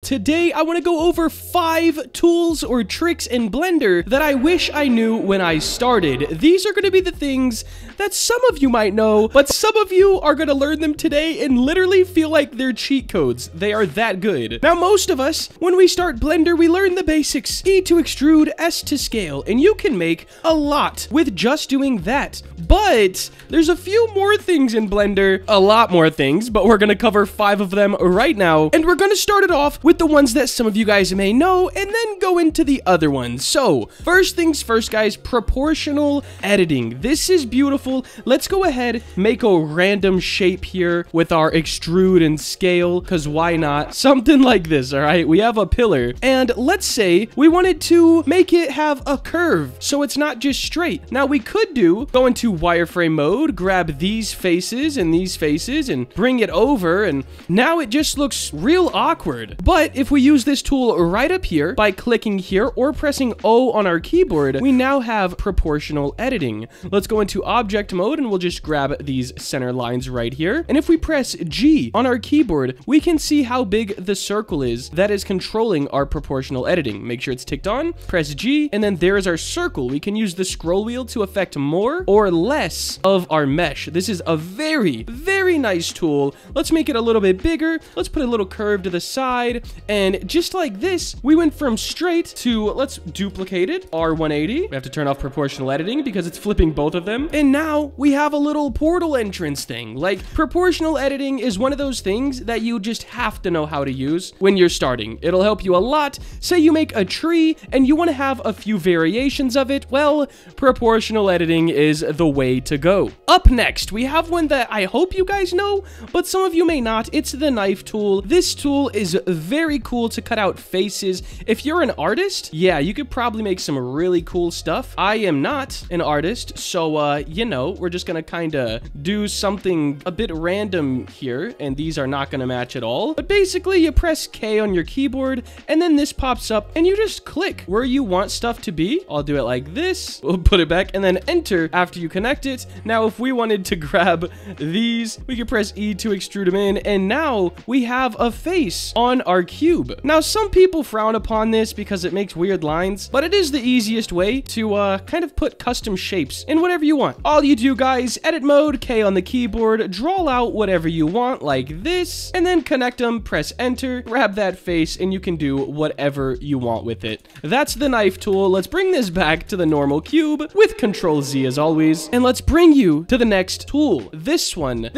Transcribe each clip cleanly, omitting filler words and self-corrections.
Today I want to go over 5 tools or tricks in Blender that I wish I knew when I started. These are going to be the things that some of you might know, but some of you are going to learn them today and literally feel like they're cheat codes. They are that good. Now, most of us, when we start Blender, we learn the basics. E to extrude, S to scale, and you can make a lot with just doing that. But there's a few more things in Blender, a lot more things, but we're going to cover 5 of them right now. And we're going to start it off with the ones that some of you guys may know and then go into the other ones. So first things first, guys, proportional editing. This is beautiful. Let's go ahead, make a random shape here with our extrude and scale, because why not? Something like this, all right? We have a pillar, and let's say we wanted to make it have a curve, so it's not just straight. Now, we could go into wireframe mode, grab these faces and bring it over, and now it just looks real awkward. But if we use this tool right up here by clicking here or pressing O on our keyboard, we now have proportional editing. Let's go into object mode and we'll just grab these center lines right here. And if we press G on our keyboard, we can see how big the circle is that is controlling our proportional editing. Make sure it's ticked on, press G, and then there's our circle. We can use the scroll wheel to affect more or less of our mesh. This is a very, very nice tool. Let's make it a little bit bigger. Let's put a little curve to the side. And just like this, we went from straight to, let's duplicate it, R180. We have to turn off proportional editing because it's flipping both of them. And now we have a little portal entrance thing. Like, proportional editing is one of those things that you just have to know how to use when you're starting. It'll help you a lot. Say you make a tree and you want to have a few variations of it. Well, proportional editing is the way to go. Up next, we have one that I hope you guys know, but some of you may not. It's the knife tool. This tool is very cool to cut out faces. If you're an artist, yeah, you could probably make some really cool stuff. I am not an artist, so, you know, we're just gonna kind of do something a bit random here, and these are not gonna match at all. But basically, you press K on your keyboard, and then this pops up, and you just click where you want stuff to be. I'll do it like this. We'll put it back, and then enter after you connect it. Now, if we wanted to grab these, we could press E to extrude them in, and now we have a face on our cube. Now, some people frown upon this because it makes weird lines, but it is the easiest way to kind of put custom shapes in whatever you want. All you do, guys, edit mode, K on the keyboard, draw out whatever you want like this, and then connect them, press enter, grab that face, and you can do whatever you want with it. That's the knife tool. Let's bring this back to the normal cube with Control Z as always, and let's bring you to the next tool. This one,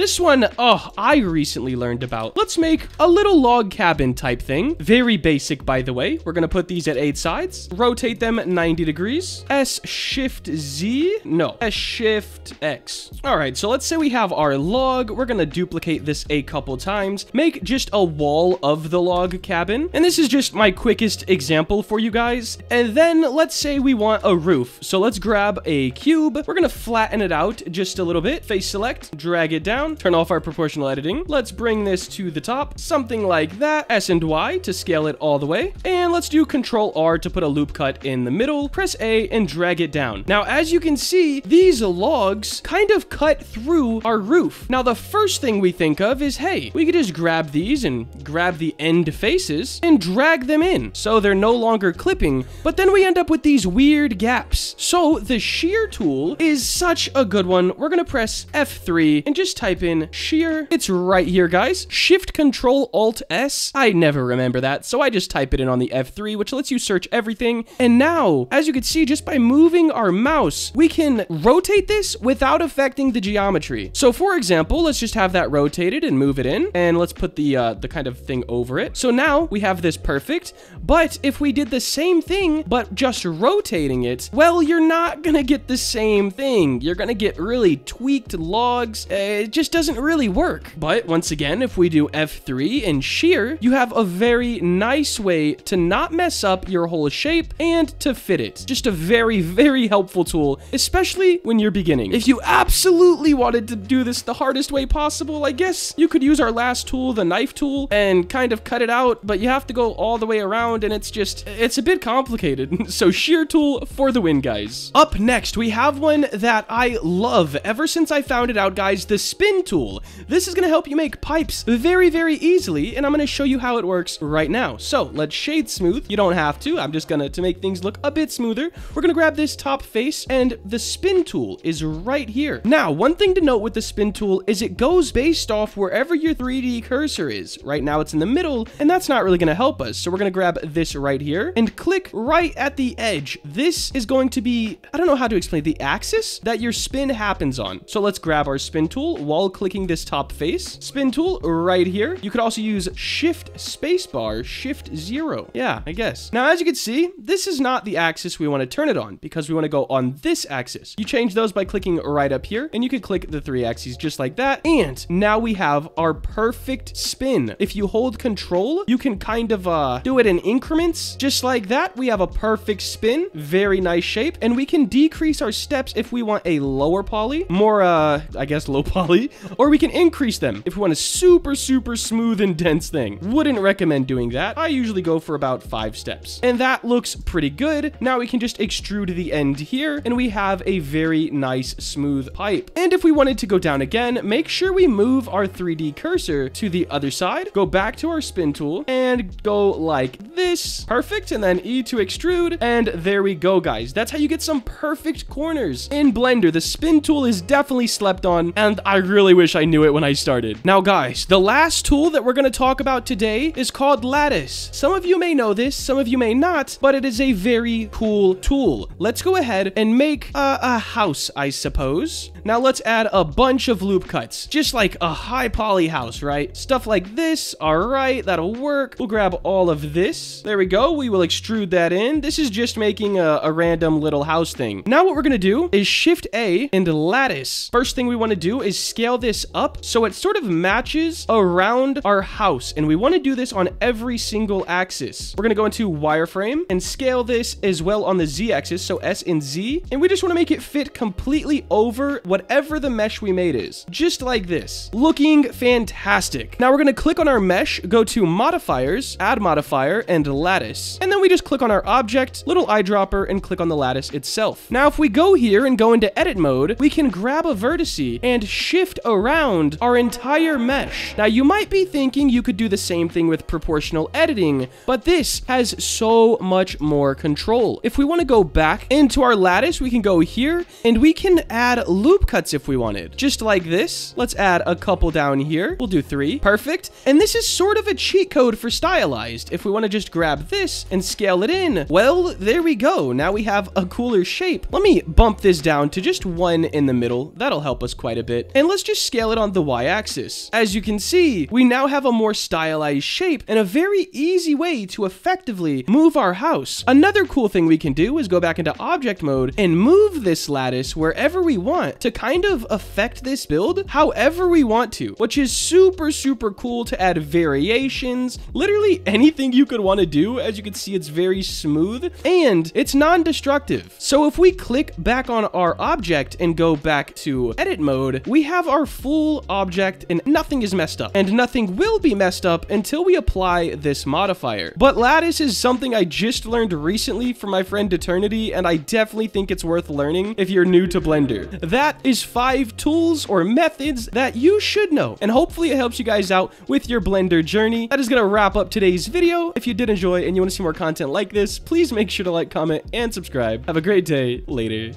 oh, I recently learned about. Let's make a little log cabin type thing. Very basic, by the way. We're gonna put these at 8 sides, rotate them 90 degrees, S Shift Z, no, S Shift X. All right, so let's say we have our log. We're gonna duplicate this a couple times, make just a wall of the log cabin. And this is just my quickest example for you guys. And then let's say we want a roof. So let's grab a cube. We're gonna flatten it out just a little bit. Face select, drag it down, turn off our proportional editing. Let's bring this to the top, something like that. S and Y to scale it all the way. And let's do Control R to put a loop cut in the middle. Press A and drag it down. Now, as you can see, these logs kind of cut through our roof. Now, the first thing we think of is, hey, we could just grab these and grab the end faces and drag them in so they're no longer clipping, but then we end up with these weird gaps. So the shear tool is such a good one. We're gonna press F3 and just type in shear. It's right here, guys. Shift Control Alt S. I never remember that, so I just type it in on the F3, which lets you search everything. And now, as you can see, just by moving our mouse, we can rotate this without affecting the geometry. So for example, let's just have that rotated and move it in, and let's put the kind of thing over it. So now we have this perfect, but if we did the same thing, but just rotating it, well, you're not gonna get the same thing. You're gonna get really tweaked logs. It just doesn't really work. But once again, if we do F3 and shear, you have a very nice way to not mess up your whole shape and to fit it. Just a very, very helpful tool, especially when you're beginning. If you absolutely wanted to do this the hardest way possible, I guess you could use our last tool, the knife tool, and kind of cut it out, but you have to go all the way around, and it's a bit complicated. So shear tool for the win, guys. Up next, we have one that I love ever since I found it out, guys, the spin tool. This is going to help you make pipes very, very easily, and I'm going to show you how it works works right now. So let's shade smooth. You don't have to. I'm just gonna, to make things look a bit smoother, we're gonna grab this top face, and the spin tool is right here. Now, one thing to note with the spin tool is it goes based off wherever your 3D cursor is. Right now it's in the middle, and that's not really gonna help us. So we're gonna grab this right here and click right at the edge. This is going to be, I don't know how to explain, the axis that your spin happens on. So let's grab our spin tool while clicking this top face. Spin tool right here. You could also use shift spacebar, shift 0. Yeah, I guess. Now, as you can see, this is not the axis we want to turn it on, because we want to go on this axis. You change those by clicking right up here, and you could click the 3 axes just like that. And now we have our perfect spin. If you hold control, you can kind of do it in increments. Just like that, we have a perfect spin. Very nice shape. And we can decrease our steps if we want a lower poly, more, I guess, low poly, or we can increase them if we want a super, super smooth and dense thing. Wouldn't recommend doing that. I usually go for about 5 steps. And that looks pretty good. Now we can just extrude the end here, and we have a very nice smooth pipe. And if we wanted to go down again, make sure we move our 3D cursor to the other side, go back to our spin tool, and go like this. Perfect. And then E to extrude, and there we go, guys. That's how you get some perfect corners in Blender. The spin tool is definitely slept on, and I really wish I knew it when I started. Now, guys, the last tool that we're going to talk about today is called Lattice. Some of you may know this, some of you may not, but it is a very cool tool. Let's go ahead and make a house, I suppose. Now let's add a bunch of loop cuts, just like a high poly house, right? Stuff like this. All right, that'll work. We'll grab all of this. There we go. We will extrude that in. This is just making a random little house thing. Now what we're going to do is Shift A and Lattice. First thing we want to do is scale this up so it sort of matches around our house. And we want to do this on every single axis. We're going to go into wireframe and scale this as well on the Z axis. So S and Z. And we just want to make it fit completely over whatever the mesh we made is. Just like this. Looking fantastic. Now we're going to click on our mesh, go to modifiers, add modifier, and lattice. And then we just click on our object, little eyedropper, and click on the lattice itself. Now if we go here and go into edit mode, we can grab a vertice and shift around our entire mesh. Now you might be thinking you could do the same thing with proportional editing, but this has so much more control. If we want to go back into our lattice, we can go here and we can add loop cuts if we wanted. Just like this. Let's add a couple down here. We'll do 3. Perfect. And this is sort of a cheat code for stylized. If we want to just grab this and scale it in, well, there we go. Now we have a cooler shape. Let me bump this down to just 1 in the middle. That'll help us quite a bit. And let's just scale it on the y-axis. As you can see, we now have a more stylized shape and a very easy way to effectively move our house. Another cool thing we can do is go back into object mode and move this lattice wherever we want to kind of affect this build however we want to, which is super, super cool to add variations, literally anything you could want to do. As you can see, it's very smooth and it's non-destructive. So if we click back on our object and go back to edit mode, we have our full object and nothing is messed up, and nothing will be messed up until we apply this modifier. But lattice is something I just learned recently from my friend Eternity, and I definitely think it's worth learning if you're new to Blender. That is 5 tools or methods that you should know, and hopefully it helps you guys out with your Blender journey. That is going to wrap up today's video. If you did enjoy and you want to see more content like this, please make sure to like, comment, and subscribe. Have a great day. Later.